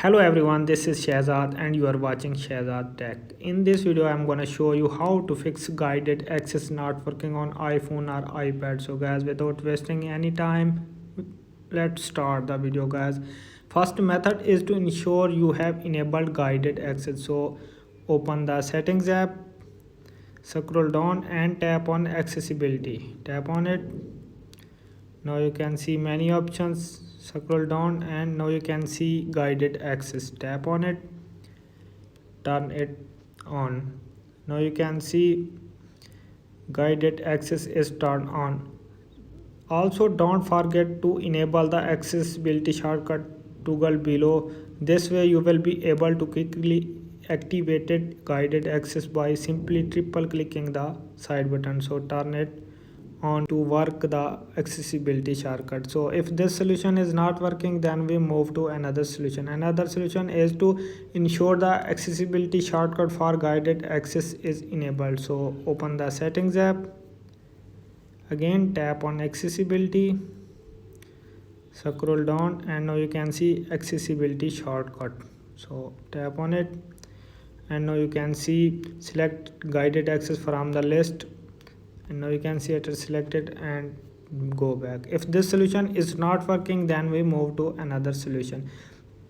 Hello everyone, this is Shahzad and you are watching Shahzad Tech. In this video, I'm gonna show you how to fix guided access not working on iPhone or iPad. So guys, without wasting any time, let's start the video guys. First method is to ensure you have enabled guided access. So open the settings app, scroll down and tap on accessibility. Tap on it. Now you can see many options. Scroll down and now you can see guided access. Tap on it, turn it on. Now you can see guided access is turned on. Also don't forget to enable the accessibility shortcut toggle below. This way you will be able to quickly activate guided access by simply triple clicking the side button. So turn it on to work the accessibility shortcut. So if this solution is not working, then we move to another solution is to ensure the accessibility shortcut for guided access is enabled. So open the settings app, again tap on accessibility, scroll down and now you can see accessibility shortcut. So tap on it and now you can see select guided access from the list, and now you can see it is selected and go back. If this solution is not working, then we move to another solution.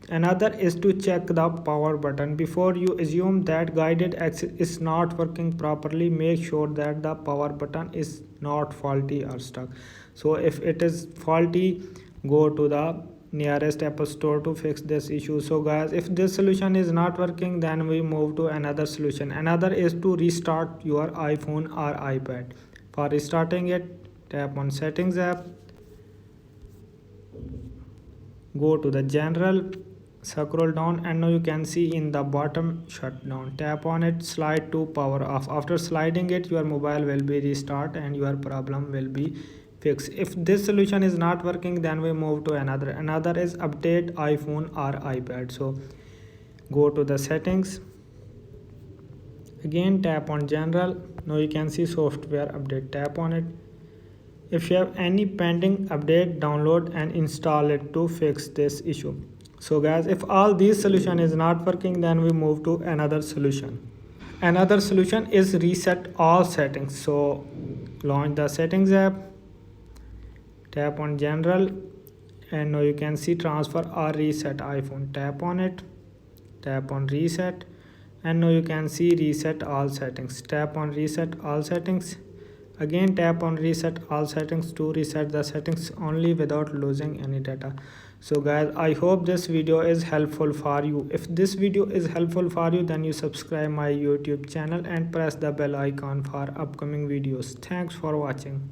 Another is to check the power button. Before you assume that guided access is not working properly, make sure that the power button is not faulty or stuck. So if it is faulty, go to the nearest Apple store to fix this issue. So guys, if this solution is not working, then we move to another solution. Another is to restart your iPhone or iPad. For restarting it, tap on settings app, go to the general, scroll down and now you can see in the bottom shutdown. Tap on it, slide to power off. After sliding it, your mobile will be restart and your problem will be fixed. If this solution is not working, then we move to another is update iPhone or iPad. So go to the settings, again tap on general. Now you can see software update. Tap on it. If you have any pending update, download and install it to fix this issue. So guys, if all these solution is not working, then we move to another solution. Another solution is reset all settings. So launch the settings app, tap on general and now you can see transfer or reset iPhone. Tap on it, tap on reset and now you can see reset all settings. Tap on reset all settings, again tap on reset all settings to reset the settings only without losing any data. So guys, I hope this video is helpful for you. If this video is helpful for you, then you subscribe my YouTube channel and press the bell icon for upcoming videos. Thanks for watching.